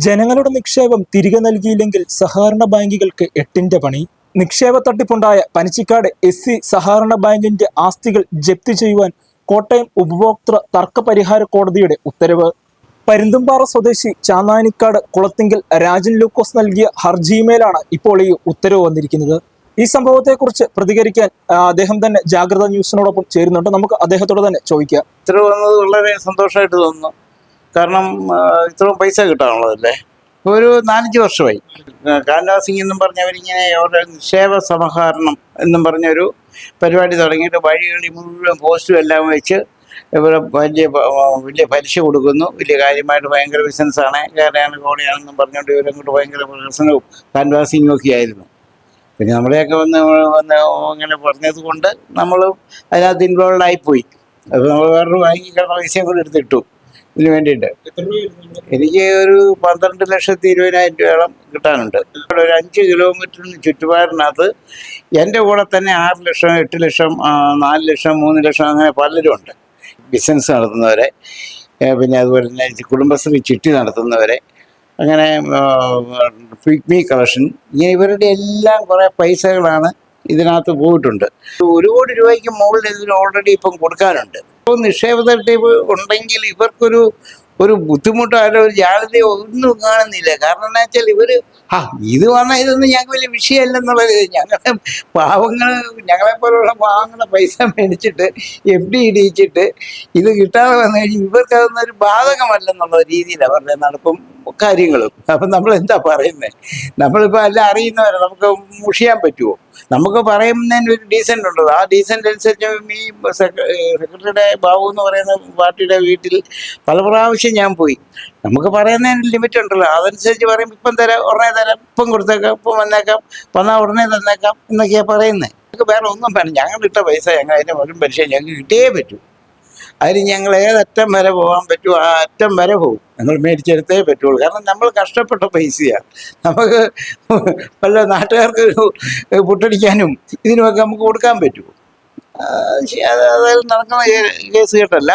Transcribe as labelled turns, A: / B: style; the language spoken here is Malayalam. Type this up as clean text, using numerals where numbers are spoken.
A: ജനങ്ങളുടെ നിക്ഷേപം തിരികെ നൽകിയില്ലെങ്കിൽ സഹകരണ ബാങ്കുകൾക്ക് എട്ടിന്റെ പണി. നിക്ഷേപ തട്ടിപ്പുണ്ടായ പനച്ചിക്കാട് SC സഹകരണ ബാങ്കിന്റെ ആസ്തികൾ ജപ്തി ചെയ്യുവാൻ കോട്ടയം ഉപഭോക്തൃ തർക്ക പരിഹാര കോടതിയുടെ ഉത്തരവ്. പരുന്തുംപാറ സ്വദേശി ചാന്നാനിക്കാട് കുളത്തിങ്കൽ രാജൻ ലൂക്കോസ് നൽകിയ ഹർജിമേലാണ് ഇപ്പോൾ ഈ ഉത്തരവ് വന്നിരിക്കുന്നത്. ഈ സംഭവത്തെക്കുറിച്ച് പ്രതികരിക്കാൻ അദ്ദേഹം തന്നെ ജാഗ്രത ന്യൂസിനോടൊപ്പം ചേരുന്നുണ്ട്. നമുക്ക് അദ്ദേഹത്തോട് തന്നെ ചോദിക്കാം.
B: ഉത്തരവ് വന്നത് വളരെ സന്തോഷമായിട്ട് തോന്നുന്നു. കാരണം ഇത്രയും പൈസ കിട്ടാനുള്ളതല്ലേ. ഒരു 4-5 വർഷമായി കാൻവാസിംഗ് എന്നും പറഞ്ഞവരിങ്ങനെ അവരുടെ നിക്ഷേപ സമാഹരണം എന്നും പറഞ്ഞൊരു പരിപാടി തുടങ്ങിയിട്ട് വഴികളിൽ മുഴുവൻ പോസ്റ്റും എല്ലാം വെച്ച് ഇവർ വലിയ പലിശ കൊടുക്കുന്നു. വലിയ കാര്യമായിട്ട് ഭയങ്കര ബിസിനസ്സാണ്, കേരളയാണ് കോടിയാണെന്നും പറഞ്ഞുകൊണ്ട് ഇവരങ്ങോട്ട് ഭയങ്കര പ്രശ്നവും കാൻവാസിങ്ങും ഒക്കെ ആയിരുന്നു. പിന്നെ നമ്മളെയൊക്കെ വന്ന് അങ്ങനെ പറഞ്ഞത് കൊണ്ട് നമ്മൾ അതിനകത്ത് ഇൻവോൾവ് ആയിപ്പോയി. അപ്പോൾ നമ്മൾ വേറൊരു ബാങ്കിലുള്ള പൈസയും കൂടെ എടുത്തിട്ടു ഇതിന് വേണ്ടിയിട്ട്. എനിക്ക് ഒരു 12,20,000 രൂപയോളം കിട്ടാനുണ്ട്. ഒരു 5 കിലോമീറ്ററിന് ചുറ്റുപാടിനകത്ത് എൻ്റെ കൂടെ തന്നെ 6 ലക്ഷം, 8 ലക്ഷം, 4 ലക്ഷം, 3 ലക്ഷം അങ്ങനെ പലരും ഉണ്ട്. ബിസിനസ് നടത്തുന്നവരെ, പിന്നെ അതുപോലെ തന്നെ കുടുംബശ്രീ ചിട്ടി നടത്തുന്നവരെ, അങ്ങനെ പിഗ്മി കളക്ഷൻ, ഇങ്ങനെ ഇവരുടെ എല്ലാം കുറേ പൈസകളാണ് ഇതിനകത്ത് പോയിട്ടുണ്ട്. 1 കോടി രൂപയ്ക്ക് മുകളിൽ ഇതിന് ഓൾറെഡി ഇപ്പം കൊടുക്കാനുണ്ട്. ഇപ്പോൾ നിക്ഷേപ തട്ടിപ്പ് ഉണ്ടെങ്കിൽ ഇവർക്കൊരു ബുദ്ധിമുട്ടോ ഒരു ജാഗ്രതയോ ഒന്നും കാണുന്നില്ല. കാരണം എന്താ വെച്ചാൽ ഇത് വന്നാൽ ഇതൊന്നും ഞങ്ങൾക്ക് വലിയ വിഷയമല്ലെന്നുള്ളത്. ഞങ്ങളെപ്പോലുള്ള പാവങ്ങളുടെ പൈസ മേടിച്ചിട്ട് FD ഇടിച്ചിട്ട് ഇത് കിട്ടാതെ വന്നു കഴിഞ്ഞാൽ ഇവർക്ക് അതൊന്നൊരു ബാധകമല്ലെന്നുള്ള രീതിയിൽ അവരുടെ നടപ്പും കാര്യങ്ങളും. അപ്പം നമ്മൾ എന്താ പറയുന്നത്? നമ്മളിപ്പോൾ എല്ലാം അറിയുന്നവരെ നമുക്ക് മുഷിയാൻ പറ്റുമോ? നമുക്ക് പറയുന്നതിന് ഒരു ഡീസൻ്റ് ഉണ്ടോ? ആ ഡീസൻ്റ് അനുസരിച്ച് ഈ സെക്രട്ടറിയുടെ ബാബു എന്ന് പറയുന്ന പാർട്ടിയുടെ വീട്ടിൽ പല പ്രാവശ്യം ഞാൻ പോയി. നമുക്ക് പറയുന്നതിന് ലിമിറ്റ് ഉണ്ടല്ലോ, അതനുസരിച്ച് പറയും. ഇപ്പം തരാം, ഉടനെ തരാം, ഇപ്പം കൊടുത്തേക്കാം, ഇപ്പം വന്നേക്കാം, വന്നാൽ ഉടനെ തന്നേക്കാം എന്നൊക്കെയാണ് പറയുന്നത്. ഞങ്ങൾക്ക് വേറെ ഒന്നും വേണം. ഞങ്ങളിട്ട പൈസ ഞങ്ങൾ അതിൻ്റെ വരും പരിശോധന ഞങ്ങൾക്ക് കിട്ടിയേ പറ്റൂ. അതിന് ഞങ്ങൾ ഏതറ്റം വരെ പോകാൻ പറ്റുമോ ആ അറ്റം വരെ പോകും. ഞങ്ങൾ മേടിച്ചെടുത്തേ പറ്റുള്ളൂ. കാരണം നമ്മൾ കഷ്ടപ്പെട്ട പൈസയാണ്. നമുക്ക് വല്ല നാട്ടുകാർക്ക് പുട്ടടിക്കാനും ഇതിനുമൊക്കെ നമുക്ക് കൊടുക്കാൻ പറ്റുമോ? അതായത് നടക്കുന്ന കേസ് കേട്ടല്ല.